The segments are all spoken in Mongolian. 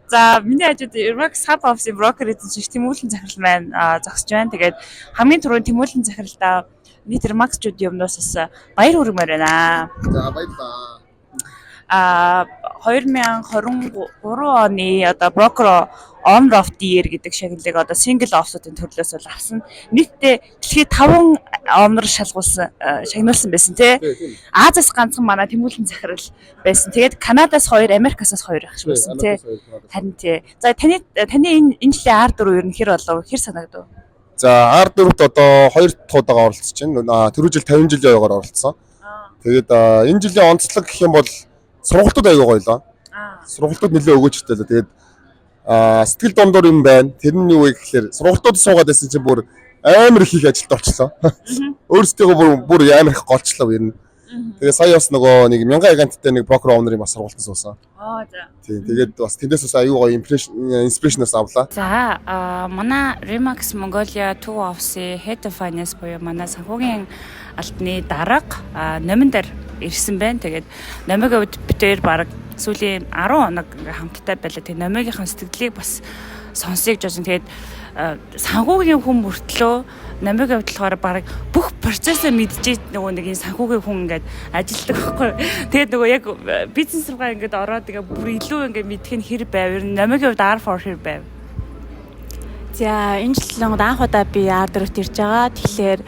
За миний хажууд Remax Hub Office брокер эзэн шиг Тэмүүлэн захирал маань зогсож байна. Тэгээд хамгийн түрүүнд Тэмүүлэн захиралдаа нийт Remax-чуудын өмнөөс бас баяр хүргэмээр байна. За баярлалаа. 2023 оны одоо брокер on off year гэдэг шагналыг одоо single offset-ийн төрлөөс бол авсан. Нийтдээ дэлхийд 5 омнор шагнуулсан байсан тий. Азиас ганцхан манай Тэмүүлэн захирал байсан. Тэгээд Канадаас 2, Америкаас 2 ах шиг байсан тий. Харин тий. За таны энэ жилийн R4 ер нь хэр болов? Хэр санагдав? За R4-т одоо 2 дахь удаага оролцож байна. Түрүү жил 50 жилийн ойгоор оролцсон. Тэгээд энэ жилийн онцлог гэх юм бол сургалтууд аягүй гоёлоо. Сургалтууд нэлээ өгөөжтэй л. Тэгээд сэтгэл дундуур юм байна. Тэр нь юу вэ гэхээр сургалтууд суугаад байсан чинь бүр амар их ажилд орчлоо. Өөрсдөө бүр амар их голчлоо ер нь. Тэгээ сая бас нөгөө нэг 1000 агенттай нэг брокер оунерын бас сургалтанд суусан. За. Тийм. Тэгээд бас тэндээс бас аюу гоё инспирэшнээс авлаа. За, манай Remax Mongolia 2 Office Head of Finance буюу манай санхүүгийн албаны дарга номин дээр ирсэн байна. Тэгээд номигийн үед битээр баг сүүлийн 10 хоног хамттай байлаа. Тэгээд номигийнхаа сэтгэлийг бас сонсыг жоо. Тэгээд санхүүгийн хүн мөртлөө номигийн хувьд болохоор баг бүх процессыг мэдчихэж нөгөө нэг энэ санхүүгийн хүн ингээд ажилтдаг байхгүй. Тэгээд нөгөө яг бизнес руугаа ингээд ороод тэгээ бүр илүү ингээд мэдэх нь хэр байв. Ер нь номигийн хувьд R4 хэр байв. За энэ жил анх удаа би R4-т ирж байгаа. Тэгэхээр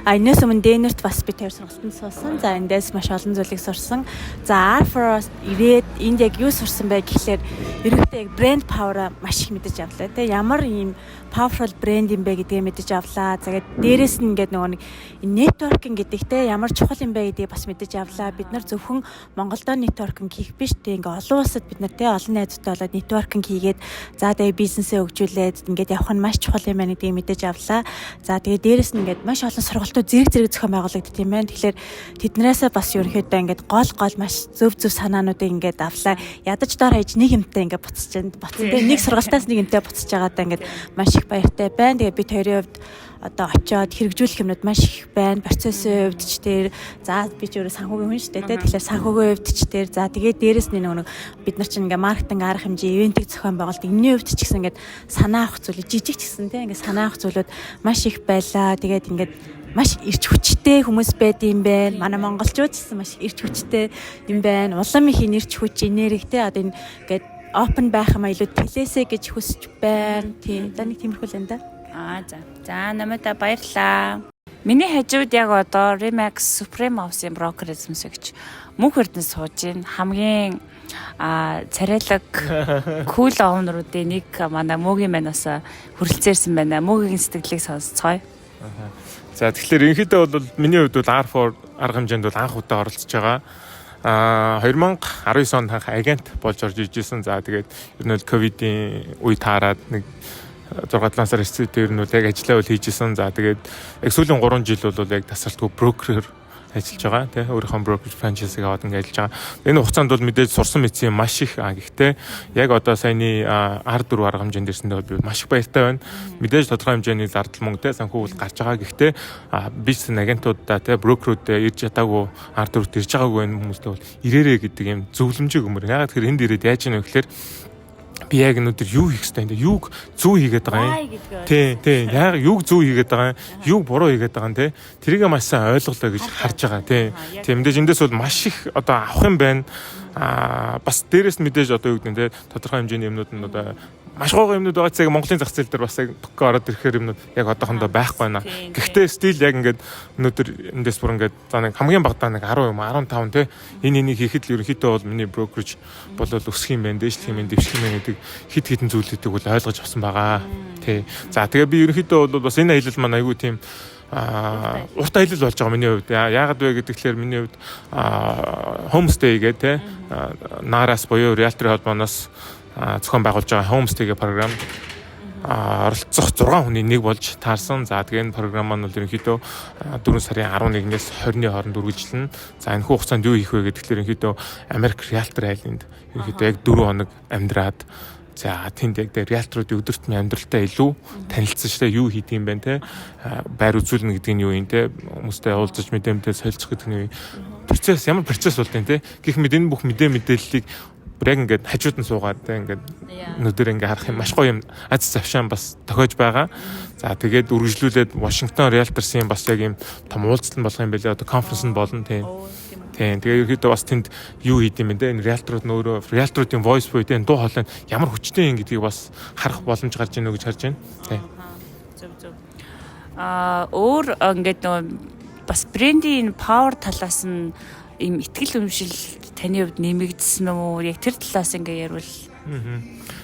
энэс өмнө Дэнерт бас би тэр сургалтанд суусан. За эндээс маш олон зүйлийг сурсан. За R4-оос ирээд энд яг юу сурсан бэ гэхлээр ерөнхийдөө яг брэнд power маш их мэдэж авлаа. Тэ ямар ийм powerful брэнд юм бэ гэдгийг мэдэж авлаа. Тэгээд дээрэс нь ингээд нөгөө нэг networking гэдэгтэй ямар чухал юм бэ гэдгийг бас мэдэж авлаа. Бид нар зөвхөн Монголдо networking хийх биш. Тэ ингээд олон улсад бид нар тэ олон найзтай болоод networking хийгээд за тэгээ бизнесээ хөгжүүлээд ингээд явах нь маш чухал юм байна гэдгийг мэдэж авлаа. За тэгээ дээрэс нь ингээд маш олон сургалтууд зэрэг зохион байгуулагддаг юм байна. Тэгэхээр тэднээсээ бас ерөнхийдөө ингээд гол маш зөв санаануудыг ингээд авлаа. Ядаж доор хаяж нэг юмтай ингээд буцаж байна. Нэг сургалтаас нэг юмтай буцаж байгаадаа ингээд маш их баяртай байна. Тэгээ бид хоёрын хувьд одоо очиод хэрэгжүүлэх юмнууд маш их байна. Процессын хувьд ч тэр за би ч өөрөө санхүүгийн хүн шүү дээ. Тэгэхээр санхүүгийн хувьд ч тэр за тэгээд дээрэс нь нэг бид нар чинь ингээ маркетинг арга хэмжээ ивентийг зохион байгуулалт энэний хувьд ч гэсэн ингээд санаа авах зүйлүүд жижиг ч гэсэн тийм ингээ санаа авах зүйлүүд маш их байлаа. Тэгээд ингээд маш ирч хүчтэй хүмүүс байд юм байна. Манай монголчууд ч гэсэн маш ирч хүчтэй юм байна. Улам их ирч хүч энергитэй одоо энэ ингээд open байх юм илүү тэлээсэ гэж хүсэж байна. Тийм. За нэг тиймэрхүү л энэ да. За намайда баярлаа. Миний хажууд яг одоо Remax Supreme Office-ийн брокер эзэмсэ гэж мөнх эрдэнэ сууж байна. Хамгийн царайлаг cool оунруудын нэг манай мөгийн манаас хүрэлцээрсэн байна. Мөгийн сэтгэлийг сонсцгоё. За тэгэхээр ерөнхийдөө бол миний хувьд бол R4 арга хэмжээнд бол анх удаа оролцож байгаа. 2019 онд анх агент болж орж ижсэн. За тэгээд ер нь ковидын үе таарад нэг 6-7 сар эцсээр нь яг ажиллаа бол хийжсэн. За тэгээд яг сүүлийн 3 жил бол яг тасралтгүй брокерээр ажиллаж байгаа тий өөрийнхөө brokerage franchise-ыг аваад ингээд ажиллаж байгаа. Энэ хугацаанд бол мэдээж сурсан мэдсэн маш их гэхдээ яг одоо саяны R4 арга хэмжээнд ирсэндээ бол би маш их баяртай байна. Мэдээж тодорхой хэмжээний зардал мөнгө тий санхүү гарч байгаа гэхдээ бизнес агентуудаа тий брокерүүд ирж ятаагүй R4-т ирж байгаагүй энэ хүмүүстэй бол ирээрээ гэдэг юм зөвлөмжийг өмөр. Ягаад тэгэхээр энд ирээд яаж ийнэ гэхээр би яг өнөөдөр юу хийх ёстой юм, юуг зүү хийгээд байгаа юм. Тий. Яг юуг зүү хийгээд байгаа юм, юуг буруу хийгээд байгаа юм те. Тэрийг маш сайн ойлголоо гэж харж байгаа тий. Тийм мэдээж эндээс бол маш их одоо авах юм байна. Бас дээрэс нь мэдээж одоо юу гэдэг нь те тодорхой хэмжээний юмнууд нь одоо маш гоо юмнууд байгаа ч яг Монголын зах зээл дээр бас яг төгөө ороод ирэхээр юмнууд яг одоохондоо байхгүй байна. Гэхдээ стил яг ингээд өнөөдөр эндээс бүр ингээд за нэг хамгийн багадаа нэг 10 юм 15 те энийг хийхэд л ерөнхийдөө бол миний брокерж болол өсөх юм байна, дээшлэх юм байна, дэвших юм байна гэдэг хит хитэн зүйлүүдийг бол ойлгож авсан байгаа. Тий. За тэгээ би ерөнхийдөө бол бас энэ аялал маань айгүй тийм урт аялал болж байгаа миний хувьд. Яагаад вэ гэхээр миний хувьд homestay гэдэг те Нараас буюу Realtor холбооноос зохион байгуулж байгаа homestay-гийн програм оролцох 6 хүний нэг болж таарсан. За тэгээ энэ програм маань бол ерөнхийдөө 4 сарын 11-ээс 20-ны хооронд үргэлжилнэ. За энэ хугацаанд юу хийх вэ гэхээр ерөнхийдөө Америк Realtor айланд ерөнхийдөө яг 4 хоног амьдраад за тэнд яг реалторуудын өдөртний амьдралтай илүү танилцсан шээ юу хийх юм бэ те байр үзүүлнэ гэдэг нь юу юм те хүмүүстэй уулзаж мэдээ солилцох гэдэг нь процесс ямар процесс болтой те гэх мэт энэ бүх мэдээллийг бүр яг ингээд хажууд нь суугаад ингээд нүдээр ингээд харах юм маш гоё юм аз завшаан бас тохиож байгаа. За тэгээд үргэлжлүүлээд Washington Realtors-ийн бас яг юм том уулзалт болох юм байлээ. Одоо конференс нь болно тийм. Тийм. Тэгээд ерөөдөө бас тэнд юу хийд юм бэ? Энэ риэлторууд нөөрөө риэлторуудын voice буюу энэ дуу хоолой ямар хүчтэй юм гэдгийг бас харах боломж гарч ийнө гэж харж байна. Тийм. Зөв. Өөр ингээд нөө бас брендийн power талаас нь ийм ихтгэл өмшил таны хувьд нэмэгдсэн үү? Яг тэр талаас ингээ ярил.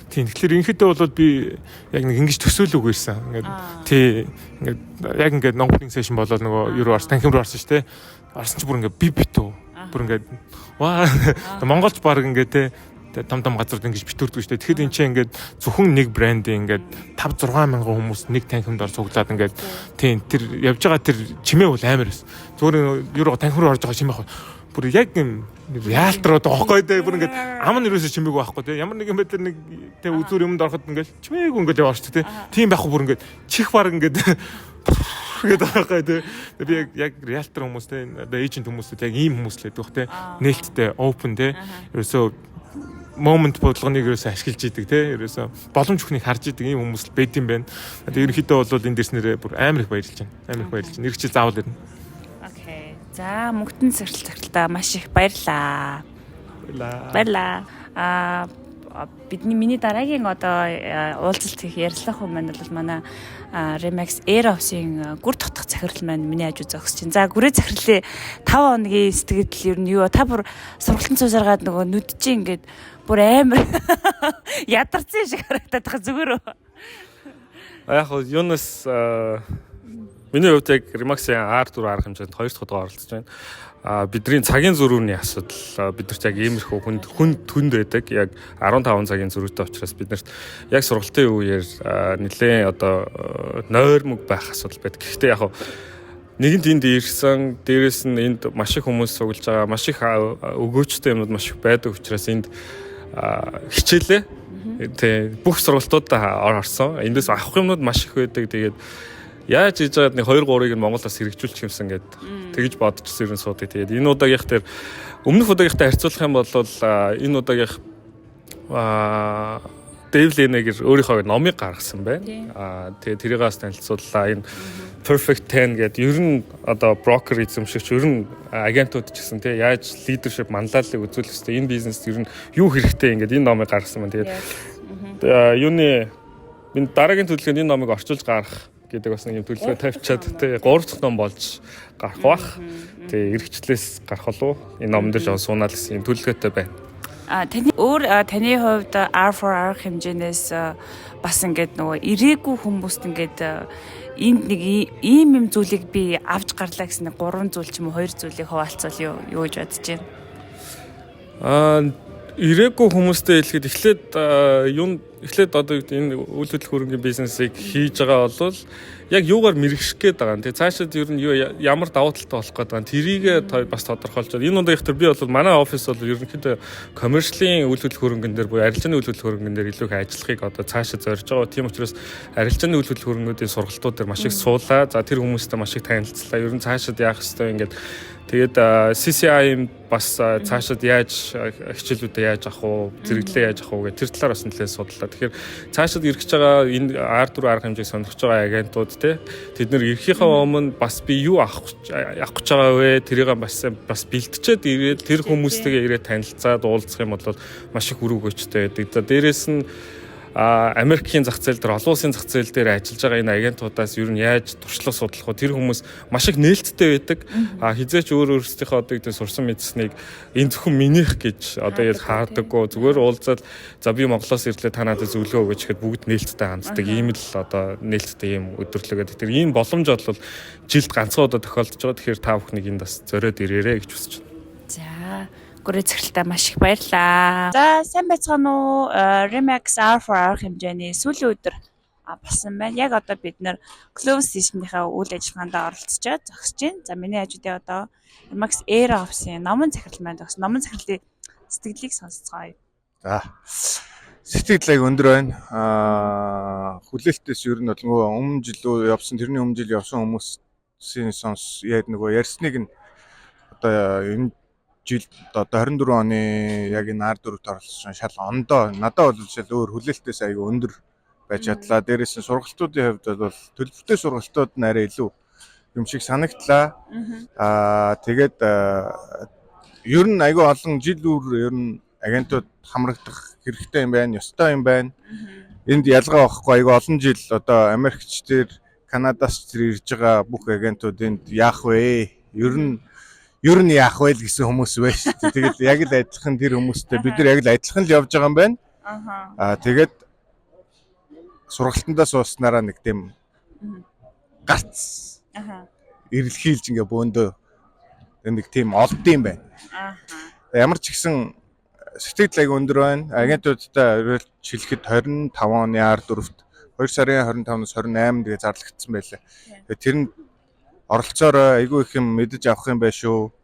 Тийм. Тэгэхээр инхэдээ бол би яг нэг ингэж төсөөлөг ирсэн. Ингээд тий ингээд яг ингээд нонгодын сешн болоод нөгөө юу танхим руу орсон шүү дээ. Орсон чи бүр ингээд би битүү. Бүр ингээд ваа Монголч баг ингээд те том газарт ингэж битүүрдэг шүү дээ. Тэгэхээр эн чинь ингээд зөвхөн нэг брендийн ингээд 5 6 мянган хүмүүс нэг танхимд ор цуглаад ингээд тийм тэр явж байгаа тэр чимээ бол амар эс. Зүгээр юу танхим руу орж байгаа чимээ бүр яг юм реалтрууд байхгүй дээ бүр ингээд ам нь ерөөсөө чимээгүй байхгүй дээ ямар нэгэн байдлаар нэг тэ үзүүр юмд ороход ингээд чимээгүй ингээд яваарч тэ тийм байхгүй бүр ингээд чих баг ингээд гэдэг байхгүй дээ би яг реалтер хүмүүс тэ одоо эйжент хүмүүсүүд яг ийм хүмүүс л байдаг тэ нээлттэй open тэ ерөөсөө момент бодлогоныг ерөөсөө ашиглаж идэг тэ ерөөсөө боломж бүхнийг харж идэг ийм хүмүүс л байд юм байна. Тэгээд ерөнхийдөө бол энэ дэрснэрээ бүр амар их баярлж байна. Нэр чи заавал ирнэ. За мөнгөтөн сэрэлтээ маш их баярлаа. Миний дараагийн одоо уулзалт хийх ярилцлах юм маань бол манай Remax Air Office-ийн гүр дотох захирал маань миний хажуу зогсож байна. За гүрээ захирлын 5 хоногийн сэтгэл ер нь юу та бүр сургалтын цуусаргаад нөгөө нүдчийн ингээд бүр амар ядарсан шиг харагдаад байгаа зүгээр үү? Яг нь юунаас миний хувьд яг Remax-ийн R4 арга хэмжээнд 2 дахь удаа оролцож байна. Бидний цагийн зөрүүний асуудал бидэрт яг иймэрхүү хүнд байдаг. Яг 15 цагийн зөрүүтэй учраас биднэрт яг сургалтын үеэр нэлээд одоо нойрмог байх асуудал байдаг. Гэхдээ яг нэгэнт энд ирсэн, дээрэс нь энд маш их хүмүүс сугалж байгаа, маш их өгөөчтэй юмнууд маш их байдаг учраас энд хичээлээ. Тэг бүх сургалтуудаа орсон. Эндээс авах юмнууд маш их байдаг. Тэгээд яаж хийж байгаад нэг 2 3-ыг нь Монголоос хэрэгжүүлчих юмсан гэд тэгж бодчихсон юм суудыг. Тэгээд энэ удаагийнх дээр өмнөх удаагийнхтай харьцуулах юм бол энэ удаагийнх Dave Lane-гэр өөрийнхөө номыг гаргасан байна. Тэгээд тэрийг бас танилцууллаа. Энэ Perfect 10 гэдэг ер нь одоо брокер эзэмшигч ер нь агентууд ч гэсэн тий яаж leadership манлайлалыг үзүүлэх хэрэгтэй энэ бизнест ер нь юу хэрэгтэй ингээд энэ номыг гаргасан байна. Тэгээд юуны энэ дараагийн төлөвлөгөөнд энэ номыг орчуулж гаргах гэдэг бас нэг юм төлөвлөгөө тавьчаад тий 3 дахь ном болж гарах бах. Тий эргчлээс гарах болов энэ номон дээр жоо суунаал гэсэн юм төлөвлөгөөтэй байна. Таны таны хувьд R4R хэмжээнээс бас ингээд нөгөө ирээгүй хүмүүст ингээд энд нэг ийм юм зүйлийг би авч гарлаа гэсэн нэг 3 зүйл ч юм уу 2 зүйлийг хуваалцвал юу гэж бодож байна? Ирээгүй хүмүүстэй хэлэхэд эхлээд одоо энэ үйл хөдлөх хөрөнгөний бизнесийг хийж байгаа бол яг юугаар мэрэгших гээд байгаа юм. Тэгээ цаашид ер нь ямар давуу талтай болох гээд байгаа юм. Тэрийг бас тодорхойлж байна. Энэ удаагийнх төр би бол манай офис бол ерөнхийдөө коммерчлийн үйл хөдлөх хөрөнгөн дээр буюу арилжааны үйл хөдлөх хөрөнгөн дээр илүү их ажиллахыг одоо цаашид зорж байгаа. Тийм учраас арилжааны үйл хөдлөх хөрөнгүүдийн сургалтууд дээр маш их суулаа. За тэр хүмүүстэй маш их танилцлаа. Ер нь цаашид яах ёстой ингээд тэгээд CCI бас цаашид яаж хичээлүүдэд яаж авах уу, зэрэглээ яаж авах уу гэх тэр талаар бас нэлээд судлаа. Тэгэхээр цаашид ирэх гэж байгаа энэ R4 арга хэмжээг сонирхож байгаа агентууд тэд нэр ирэхийнхээ өмнө бас би юу авах гэж байгаа вэ? Тэрийг бас бэлтчихэд ирээд тэр хүмүүстэйгээ ирээд танилцаад уулзах юм бол маш их үр өгөөжтэй байдаг. За дээрэс нь Америкийн зах зээл дээр, олон улсын зах зээл дээр ажиллаж байгаа энэ агентуудаас ер нь яаж туршлага судлах вэ? Тэр хүмүүс маш их нээлттэй байдаг. Хизээч өөрсдийнхөө одоо гэдэг сурсан мэдсэнийг энэ зөвхөн минийх гэж одоо яг хаардаггүй. Зүгээр уулзаад за би Монголоос ирлээ та надад зөвлөгөө өгөөч гэхэд бүгд нээлттэй ханддаг. Ийм л одоо нээлттэй ийм өдөрлөгөө. Тэр ийм боломж бол жилд ганцхан удаа тохиолдож байгаа. Тэгэхээр та бүхнийг энд бас зориод ирээрэй гэж хүсэж байна. За гүрээ захиралтай маш их баярлаа. За сайн байцгаана уу? Remax R4R хэмжээний сүүлийн өдөр болсон байна. Яг одоо бид нэр Close Session-ийнхаа үйл ажиллагаанд оролцож зогсож байна. За миний хажуудаа одоо Remax Air Office-ийн номон захирал маань зогс. Номон захирлын сэтгэлийг сонсцгоё. За сэтгэл аяг өндөр байна. Хүлээлтээс ер нь бол нөгөө өмнө жил явсан тэрний өмнө жил явсан хүмүүсийн ярсныг нь одоо энэ жил одоо 24 оны яг энэ R4-т оролцсон шал ондоо надад бол жишээл өөр хүлээлтээс аягүй өндөр байж чадлаа. Дээрээс нь сургалтуудын хувьд бол төлөвлөлттэй сургалтууд нь арай илүү юм шиг санагдлаа. Тэгээд ер нь аягүй олон жил ер нь агентууд хамрагдах хэрэгтэй юм байна, ёстой юм байна. Энд ялгаа байхгүй аягүй олон жил одоо Америкч дээр Канадаас ч ирж байгаа бүх агентууд энд яах вэ? Ер нь яах вэ гэсэн хүмүүс байна шүү дээ. Тэгэл яг л адилхан тэр хүмүүстэй бид нар яг л адилхан л явж байгаа юм байна. Тэгээд сургалтандаа сууснараа нэг тийм гарц. Ирэлхийлж ингээ бөөндөө нэг тийм олд юм байна. Ямар ч гэсэн сэтгэл аяг өндөр байна. Агентуудтай шилэхэд 25 оны R4-т 2 сарын 25-наас 28 тэгээ зарлагдсан байлаа. Тэр нь оролцоороо айгүй их юм мэдэж авах юм байна шүү.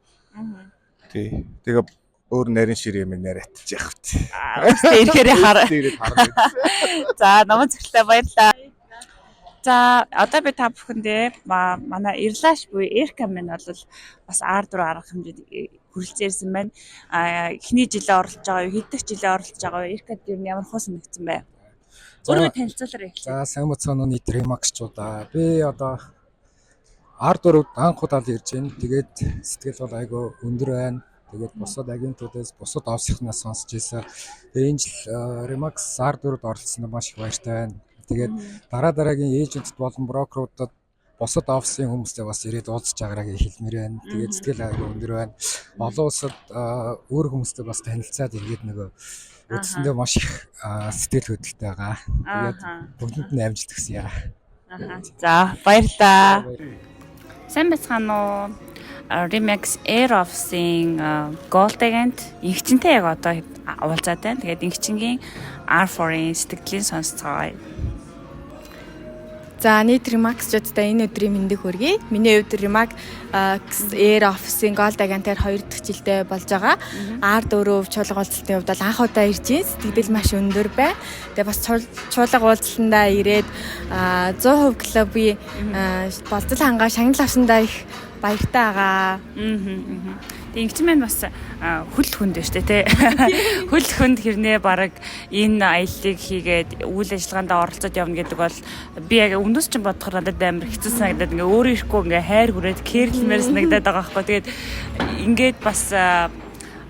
Тэгээ өөр нарийн шир юм яриадчих яах вэ? Өөртөө ирэхээр хараа. За намайг зөвхөлтэй баярлалаа. За одоо би та бүхэндээ манай Ирлаш буюу Эркам нь бол бас R4 арга хэмжээнд хүрэлцээрсэн байна. Эхний жилээ оролцож байгаа юу? Хэдэх жилээ оролцож байгаа юу? Эркад юу ямар хөө санагдсан бэ? Өөрөө танилцуулаарай эхлэе. За сайн бацааны нийт Remax-чуудаа би одоо R4-д анх удаа л ирж байна. Тэгээд сэтгэл бол айгүй өндөр байна. Тэгээд бусад агентуудаас бусад офсихнаас сонсч ийсэн. Тэгээд энэ жил Remax R4-д оролцсонд маш их баяртай байна. Тэгээд дараагийн эйжентд болон брокеруудад бусад офисын хүмүүстэй бас ирээд уулзж байгаагаа хэлмээр байна. Тэгээд сэтгэл айгүй өндөр байна. Олон улсад өөр хүмүүстэй бас танилцаад иргээд нөгөө үдсэндээ маш их сэтгэл хөдлөлтэй байгаа. Тэгээд бүгдэнд нь амжилт хүсье. За баярлалаа. Сайн байцгаана уу? Remax Air Office-ийн Gold Agent инхчинтэй яг одоо уулзаад байна. Тэгээд инхчингийн R4-ийн сэтгэлийн сонсцгоё. За нийт Remax-чуудтай энэ өдрийн мэндийг хүргэе. Миний хувьд Remax Air Office-ийн Gold Agent-аар 2 дахь жилдээ болж байгаа. R4 чуулга уулзалтын хувьд бол анх удаа ирж байна. Сэтгэл маш өндөр байна. Тэгээ бас чуулга уулзалтандаа ирээд 100% клубын болцол хангаа шагнал авсандаа их баяртай байгаа. Ингэч мэн бас хөл хүнд шүү дээ тий. Хөл хүнд хэрнээ бараг энэ аяллыг хийгээд үйл ажиллагаанд оролцоод явна гэдэг бол би яг өмнөөс ч бодохоор надад амар хэцүү санагдаад ингээ өөрөө ирэхгүй ингээ хайр хүрээд кэрлмээр санагдаад байгаа байхгүй. Тэгээд ингээд бас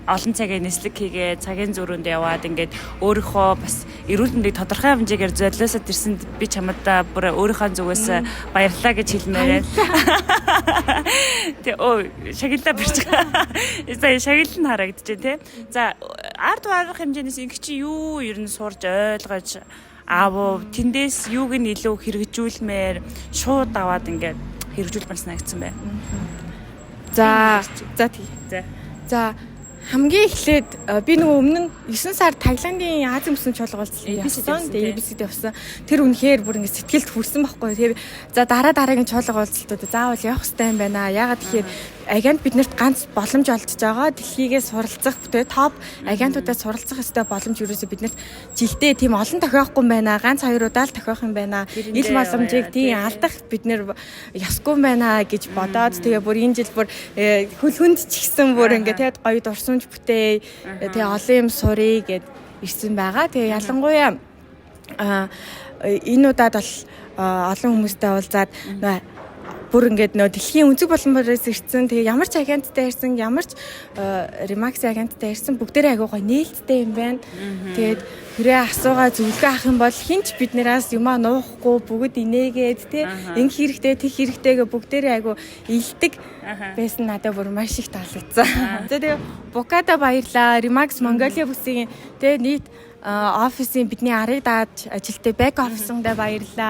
олон цагийн нислэг хийгээд цагийн зүрхэнд яваад ингээд өөрийнхөө бас эрүүл мэндийг тодорхой хэмжээгээр золиосоод ирсэнд би чамд бүр өөрийнхөө зүгээс баярлалаа гэж хэлмээр байна. Тэгээ шагналаа бирч байгаа. За шагнал нь харагдчихэ тий. За ард арга хэмжээнээс ингэ чи юу ер нь сурж ойлгож тэндээс юуг нь илүү хэрэгжүүлмээр шууд аваад ингээд хэрэгжүүлмээр санагдсан бай. За хамгийн эхлээд би нөгөө өмнө нь 9 сар Таиландын Азийн мөсөн чуулга уулзсан явсан. Тэгээ ABC-д явсан. Тэр үнэхээр бүр ингэ сэтгэлд хүрсэн байхгүй. Тэгээ за дараагийн чуулга уулзалтууд заавал явах хэрэгтэй юм байна. Ягаад тэгэхээр агент биднэрт ганц боломж олдож байгаа. Дэлхийгээ суралцах тэгээ топ агентуудад суралцах ёстой боломж юусэн биднэрт жилдээ тийм олон тохиохгүй юм байна. Ганц 2 удаа л тохиох юм байна. Ил боломжийг тийм алдах бид нэр ёсгүй юм байна гэж бодоод тэгээ бүр энэ жил бүр хөл хүнд ч ихсэн бүр ингэ тэгээд гоё дурсамж бүтээ тэгээ олон юм сурыг гэд ирсэн байгаа. Тэгээ ялангуяа энэ удаад бол олон хүмүүстэй уулзаад бүр ингээд нөө дэлхийн өнцөг боломжоос ирсэн. Тэгээ ямар ч агенттай ирсэн, ямар ч Remax агенттай ирсэн бүгдээрээ агай гоо нээлттэй юм байна. Тэгээд хүрээ асуугаа зөвлөгөө авах юм бол хинч биднээс юмаа нуухгүй бүгд инээгээд тий энэ хэрэгтэй, тэг хэрэгтэйгээ бүгдээрээ агай илдэг байсан надад бүр маш их таалагдсан. За тэгээ Букада баярлаа. Remax Mongolia бүсгийн тэгээ нийт офисын бидний арыг дааж ажилтны бэк офисындаа баярлаа.